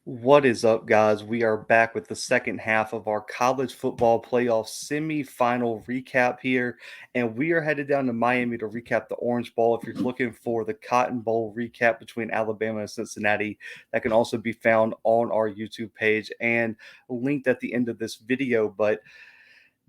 What is up, guys? We are back with the second half of our college football playoff semifinal recap here, and we are headed down to Miami to recap the Orange Bowl. If you're looking for the Cotton Bowl recap between Alabama and Cincinnati, that can also be found on our YouTube page and linked at the end of this video. But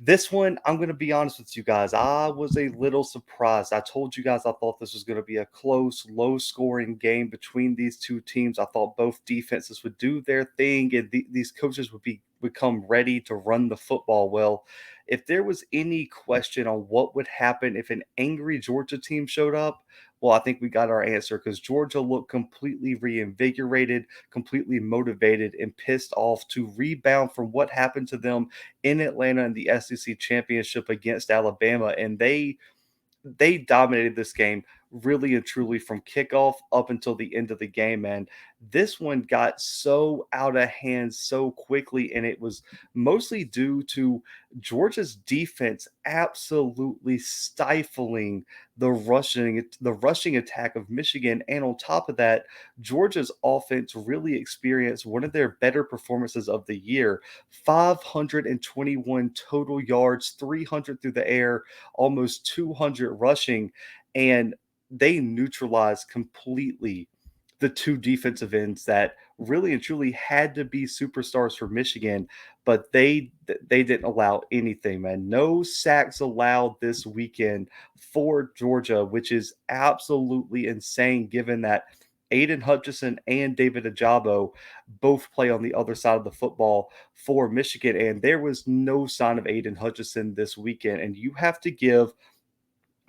this one, I'm going to be honest with you guys. I was a little surprised. I told you guys I thought this was going to be a close, low scoring game between these two teams. I thought both defenses would do their thing and these coaches would come ready to run the football. Well, if there was any question on what would happen if an angry Georgia team showed up, well, I think we got our answer because Georgia looked completely reinvigorated, completely motivated, and pissed off to rebound from what happened to them in Atlanta in the SEC championship against Alabama, and they dominated this game really and truly from kickoff up until the end of the game, man. This one got so out of hand so quickly, and it was mostly due to Georgia's defense absolutely stifling the rushing attack of Michigan. And on top of that, Georgia's offense really experienced one of their better performances of the year. 521 total yards, 300 through the air, almost 200 rushing, and they neutralized completely the two defensive ends that really and truly had to be superstars for Michigan, but they didn't allow anything, man. No sacks allowed this weekend for Georgia, which is absolutely insane given that Aiden Hutchinson and David Ajabo both play on the other side of the football for Michigan, and there was no sign of Aiden Hutchinson this weekend. And you have to give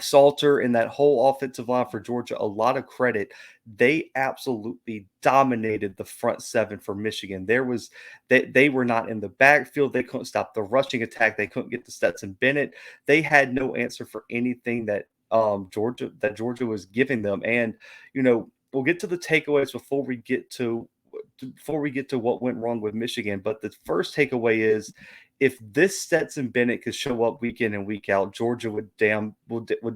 Salter and that whole offensive line for Georgia a lot of credit. They absolutely dominated the front seven for Michigan. They were not in the backfield. They couldn't stop the rushing attack. They couldn't get to Stetson Bennett. They had no answer for anything that Georgia was giving them. And we'll get to the takeaways before we get to what went wrong with Michigan. But the first takeaway is if this Stetson Bennett could show up week in and week out, Georgia would damn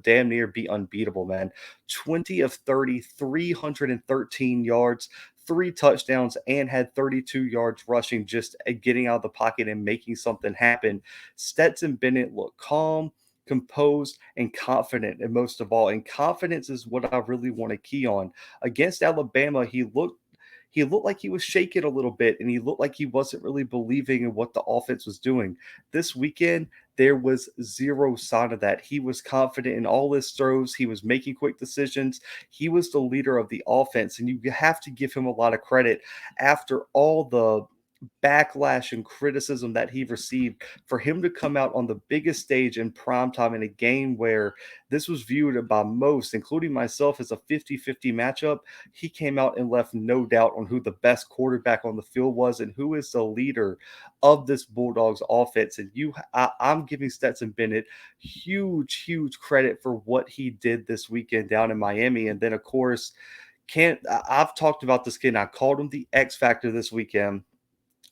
near be unbeatable, man. 20 of 30, 313 yards, 3 touchdowns, and had 32 yards rushing, just getting out of the pocket and making something happen. Stetson Bennett looked calm, composed, and confident. And most of all, and confidence is what I really want to key on. Against Alabama, he looked like he was shaking a little bit, and he looked like he wasn't really believing in what the offense was doing. This weekend, there was zero sign of that. He was confident in all his throws. He was making quick decisions. He was the leader of the offense, and you have to give him a lot of credit after all the backlash and criticism that he received for him to come out on the biggest stage in primetime in a game where this was viewed by most, including myself, as a 50-50 matchup. He came out and left no doubt on who the best quarterback on the field was and who is the leader of this Bulldogs offense. And I'm giving Stetson Bennett huge credit for what he did this weekend down in Miami. And then, of course, I've talked about this kid. I called him the X Factor this weekend,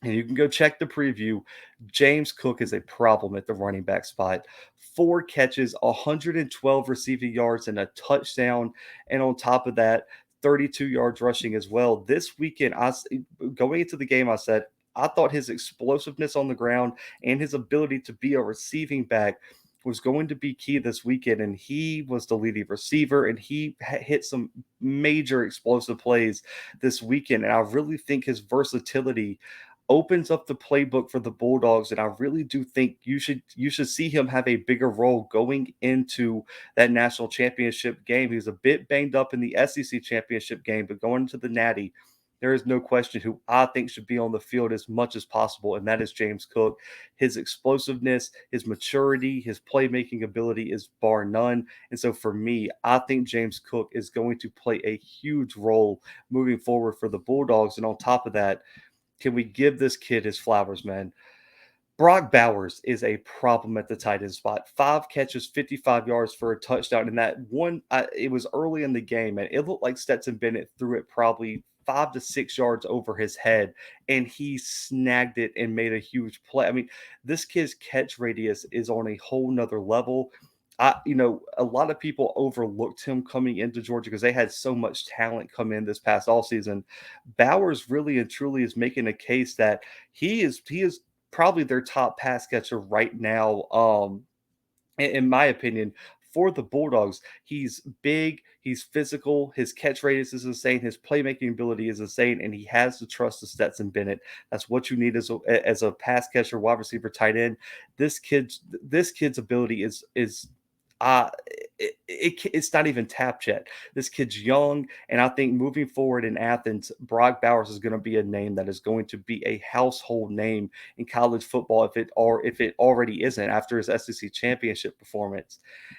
and you can go check the preview. James Cook is a problem at the running back spot. 4 catches, 112 receiving yards, and a touchdown. And on top of that, 32 yards rushing as well. This weekend, going into the game, I said, I thought his explosiveness on the ground and his ability to be a receiving back was going to be key this weekend. And he was the leading receiver, and he hit some major explosive plays this weekend. And I really think his versatility opens up the playbook for the Bulldogs, and I really do think you should see him have a bigger role going into that national championship game. He was a bit banged up in the SEC championship game, but going into the Natty, there is no question who I think should be on the field as much as possible, and that is James Cook. His explosiveness, his maturity, his playmaking ability is bar none. And so for me, I think James Cook is going to play a huge role moving forward for the Bulldogs. And on top of that, can we give this kid his flowers, man? Brock Bowers is a problem at the tight end spot. 5 catches, 55 yards for a touchdown. And that one, it was early in the game, and it looked like Stetson Bennett threw it probably 5 to 6 yards over his head, and he snagged it and made a huge play. I mean, this kid's catch radius is on a whole nother level. a lot of people overlooked him coming into Georgia because they had so much talent come in this past all season. Bowers really and truly is making a case that he is probably their top pass catcher right now. In my opinion, for the Bulldogs. He's big, he's physical, his catch radius is insane, his playmaking ability is insane, and he has the trust of Stetson Bennett. That's what you need as a pass catcher, wide receiver, tight end. This kid's ability is uh it's not even tapped yet. This kid's young, and I think moving forward in Athens, Brock Bowers is going to be a name that is going to be a household name in college football if it already isn't after his SEC championship performance.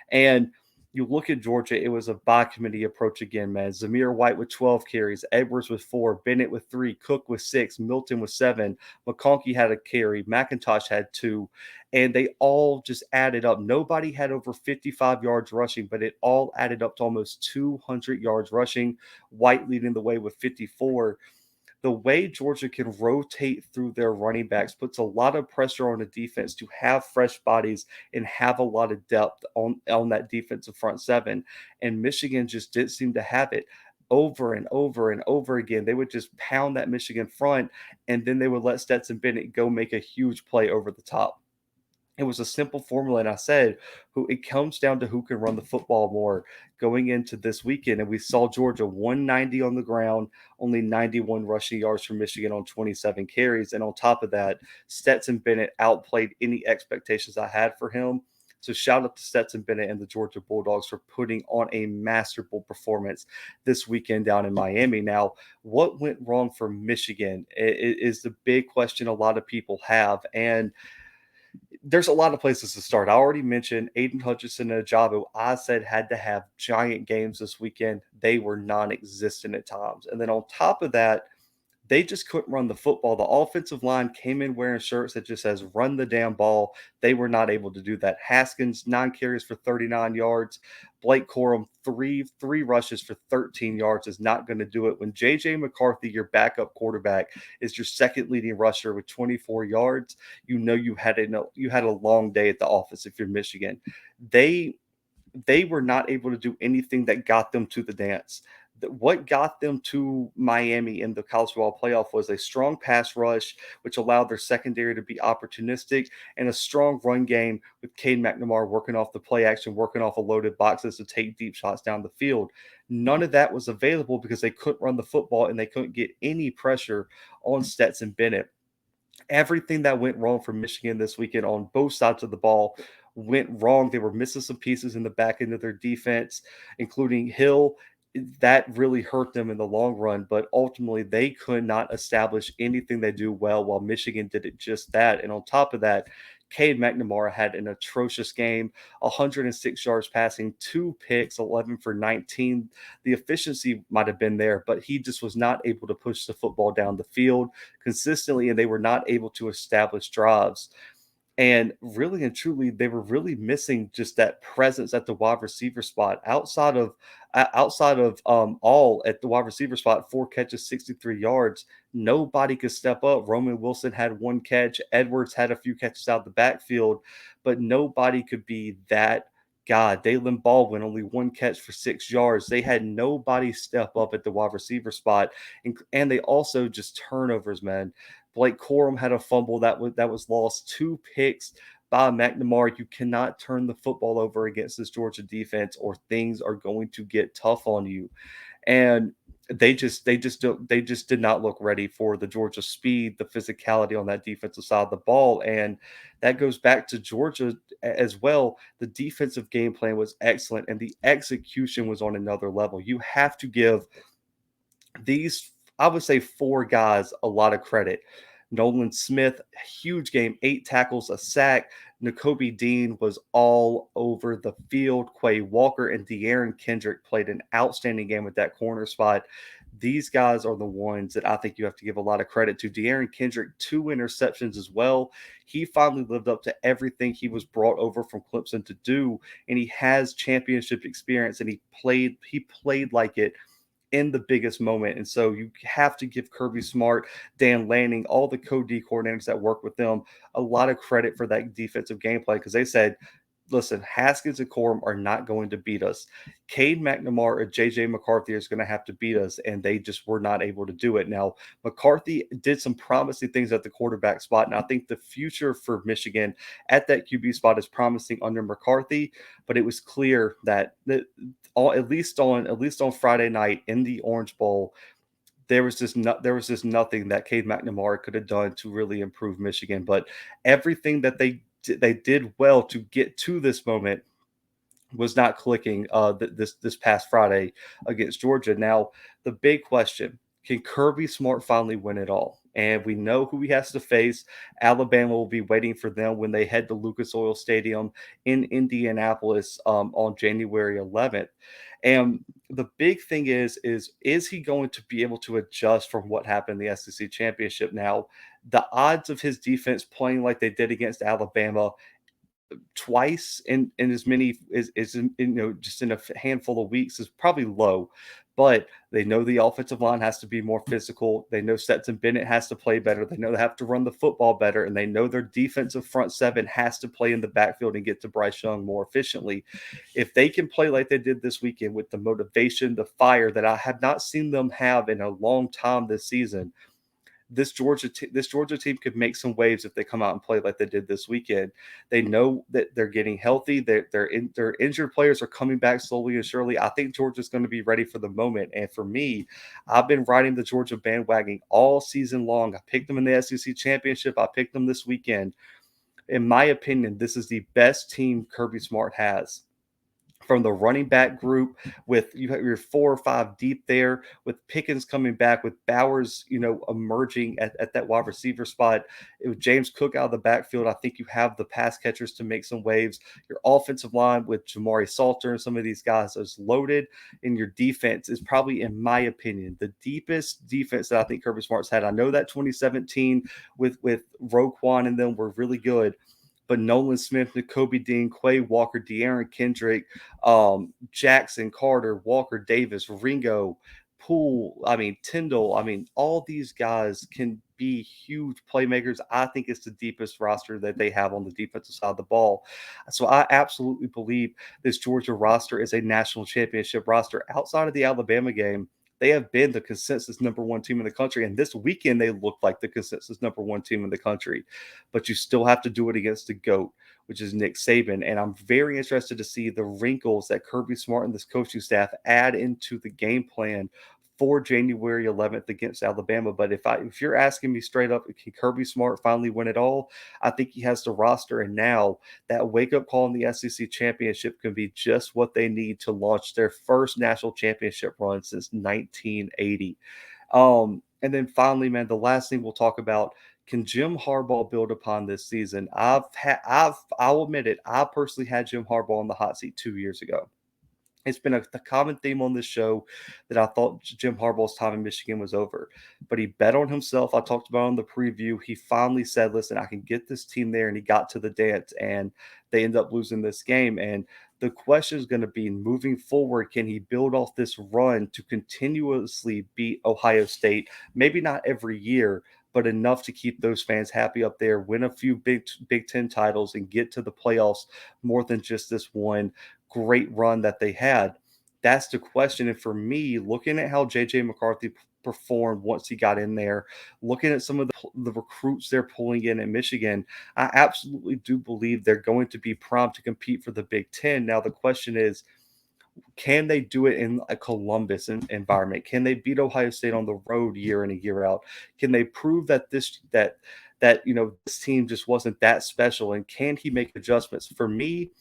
And you look at Georgia, it was a by committee approach again, man. Zamir White with 12 carries, Edwards with 4, Bennett with 3, Cook with 6, Milton with 7, McConkey had a carry, McIntosh had 2, and they all just added up. Nobody had over 55 yards rushing, but it all added up to almost 200 yards rushing. White leading the way with 54. The way Georgia can rotate through their running backs puts a lot of pressure on the defense to have fresh bodies and have a lot of depth on that defensive front seven. And Michigan just didn't seem to have it over and over and over again. They would just pound that Michigan front, and then they would let Stetson Bennett go make a huge play over the top. It was a simple formula, and I said, "Who it comes down to who can run the football more going into this weekend." And we saw Georgia 190 on the ground, only 91 rushing yards from Michigan on 27 carries. And on top of that, Stetson Bennett outplayed any expectations I had for him. So shout out to Stetson Bennett and the Georgia Bulldogs for putting on a masterful performance this weekend down in Miami. Now, what went wrong for Michigan is the big question a lot of people have. And there's a lot of places to start. I already mentioned Aiden Hutchinson and Ajabu. I said had to have giant games this weekend. They were non-existent at times. And then on top of that, they just couldn't run the football. The offensive line came in wearing shirts that just says run the damn ball. They were not able to do that. Haskins, 9 carries for 39 yards. Blake Corum, three rushes for 13 yards is not going to do it. When JJ McCarthy, your backup quarterback, is your second leading rusher with 24 yards, you had a long day at the office if you're Michigan. They were not able to do anything that got them to the dance. What got them to Miami in the college football playoff was a strong pass rush, which allowed their secondary to be opportunistic, and a strong run game with Cade McNamara working off the play action, working off of loaded boxes to take deep shots down the field. None of that was available because they couldn't run the football and they couldn't get any pressure on Stetson Bennett. Everything that went wrong for Michigan this weekend on both sides of the ball went wrong. They were missing some pieces in the back end of their defense, including Hill. That really hurt them in the long run, but ultimately they could not establish anything they do well while Michigan did it just that. And on top of that, Cade McNamara had an atrocious game, 106 yards passing, 2 picks, 11 for 19. The efficiency might have been there, but he just was not able to push the football down the field consistently, and they were not able to establish drives. And really and truly, they were really missing just that presence at the wide receiver spot. Outside of all at the wide receiver spot, 4 catches, 63 yards. Nobody could step up. Roman Wilson had 1 catch. Edwards had a few catches out of the backfield, but nobody could be that guy. Dalen Baldwin only 1 catch for 6 yards. They had nobody step up at the wide receiver spot, and they also just turnovers, man. Blake Corum had a fumble that was lost. 2 picks by McNamara. You cannot turn the football over against this Georgia defense, or things are going to get tough on you. And they just did not look ready for the Georgia speed, the physicality on that defensive side of the ball. And that goes back to Georgia as well. The defensive game plan was excellent, and the execution was on another level. You have to give these, I would say, 4 guys a lot of credit. Nolan Smith, huge game, 8 tackles, a sack. N'Kobe Dean was all over the field. Quay Walker and De'Aaron Kendrick played an outstanding game with that corner spot. These guys are the ones that I think you have to give a lot of credit to. De'Aaron Kendrick, 2 interceptions as well. He finally lived up to everything he was brought over from Clemson to do, and he has championship experience, and he played like it in the biggest moment. And so you have to give Kirby Smart, Dan Lanning, all the code D coordinators that work with them a lot of credit for that defensive gameplay, because they said, listen, Haskins and Corum are not going to beat us. Cade McNamara or JJ McCarthy is going to have to beat us, and they just were not able to do it. Now, McCarthy did some promising things at the quarterback spot, and I think the future for Michigan at that QB spot is promising under McCarthy. But it was clear that at least on Friday night in the Orange Bowl, there was just nothing that Cade McNamara could have done to really improve Michigan. But everything that they did well to get to this moment was not clicking this past Friday against Georgia. Now, the big question: can Kirby Smart finally win it all? And we know who he has to face. Alabama will be waiting for them when they head to Lucas Oil Stadium in Indianapolis on January 11th. And the big thing is he going to be able to adjust from what happened in the SEC championship? Now, the odds of his defense playing like they did against Alabama twice in as many is just in a handful of weeks is probably low. But they know the offensive line has to be more physical. They know Stetson Bennett has to play better. They know they have to run the football better, and they know their defensive front seven has to play in the backfield and get to Bryce Young more efficiently. If they can play like they did this weekend with the motivation, the fire that I have not seen them have in a long time this season, this Georgia team could make some waves if they come out and play like they did this weekend. They know that they're getting healthy. Their injured players are coming back slowly and surely. I think Georgia's going to be ready for the moment. And for me, I've been riding the Georgia bandwagon all season long. I picked them in the SEC championship. I picked them this weekend. In my opinion, this is the best team Kirby Smart has from the running back group. With you have your 4 or 5 deep there, with Pickens coming back, with Bowers, emerging at that wide receiver spot. With James Cook out of the backfield, I think you have the pass catchers to make some waves. Your offensive line with Jamari Salter and some of these guys is loaded, and your defense is probably, in my opinion, the deepest defense that I think Kirby Smart's had. I know that 2017 with Roquan and them were really good, but Nolan Smith, N'Kobe Dean, Quay Walker, De'Aaron Kendrick, Jackson Carter, Walker Davis, Ringo, Poole, Tyndall, all these guys can be huge playmakers. I think it's the deepest roster that they have on the defensive side of the ball. So I absolutely believe this Georgia roster is a national championship roster. Outside of the Alabama game, they have been the consensus number one team in the country. And this weekend, they look like the consensus number one team in the country. But you still have to do it against the GOAT, which is Nick Saban. And I'm very interested to see the wrinkles that Kirby Smart and this coaching staff add into the game plan for January 11th against Alabama. But if you're asking me straight up, can Kirby Smart finally win it all? I think he has the roster, and now that wake up call in the SEC championship can be just what they need to launch their first national championship run since 1980. And then finally, man, the last thing we'll talk about: can Jim Harbaugh build upon this season? I'll admit it. I personally had Jim Harbaugh on the hot seat 2 years ago. It's been a common theme on this show that I thought Jim Harbaugh's time in Michigan was over, but he bet on himself. I talked about on the preview. He finally said, "Listen, I can get this team there," and he got to the dance, and they end up losing this game. And the question is going to be, moving forward, can he build off this run to continuously beat Ohio State? Maybe not every year, but enough to keep those fans happy up there, win a few Big Ten titles, and get to the playoffs more than just this one great run that they had. That's the question. And for me, looking at how JJ McCarthy performed once he got in there, looking at some of the recruits they're pulling in Michigan, I absolutely do believe they're going to be primed to compete for the Big Ten. Now, the question is, can they do it in a Columbus environment? Can they beat Ohio State on the road year in and year out? Can they prove that this team just wasn't that special? And can he make adjustments? For me,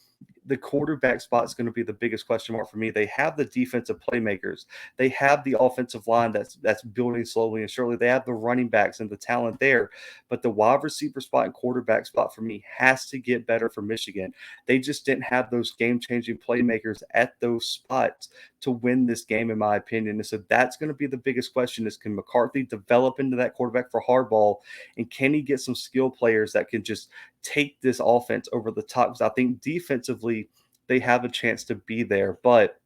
the quarterback spot is going to be the biggest question mark for me. They have the defensive playmakers. They have the offensive line that's building slowly and surely. They have the running backs and the talent there. But the wide receiver spot and quarterback spot for me has to get better for Michigan. They just didn't have those game-changing playmakers at those spots to win this game, in my opinion. And so that's going to be the biggest question: is can McCarthy develop into that quarterback for Harbaugh? And can he get some skill players that can just take this offense over the top? Because I think defensively they have a chance to be there, but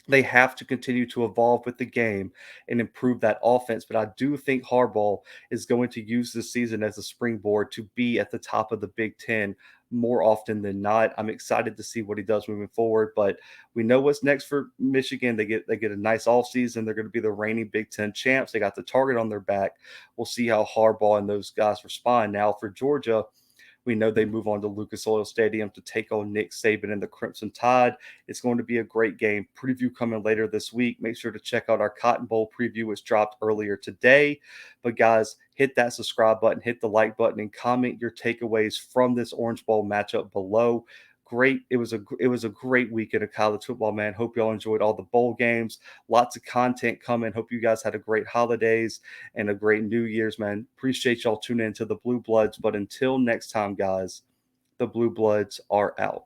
they have to continue to evolve with the game and improve that offense. But I do think Harbaugh is going to use this season as a springboard to be at the top of the Big Ten more often than not. I'm excited to see what he does moving forward, but we know what's next for Michigan. They get a nice offseason. They're going to be the reigning Big Ten champs. They got the target on their back. We'll see how Harbaugh and those guys respond. Now for Georgia, we know they move on to Lucas Oil Stadium to take on Nick Saban and the Crimson Tide. It's going to be a great game. Preview coming later this week. Make sure to check out our Cotton Bowl preview, which dropped earlier today. But guys, hit that subscribe button, hit the like button, and comment your takeaways from this Orange Bowl matchup below. Great. It was a great weekend of college football, man. Hope y'all enjoyed all the bowl games. Lots of content coming. Hope you guys had a great holidays and a great New Year's, man. Appreciate y'all tuning into the Blue Bloods. But until next time, guys, the Blue Bloods are out.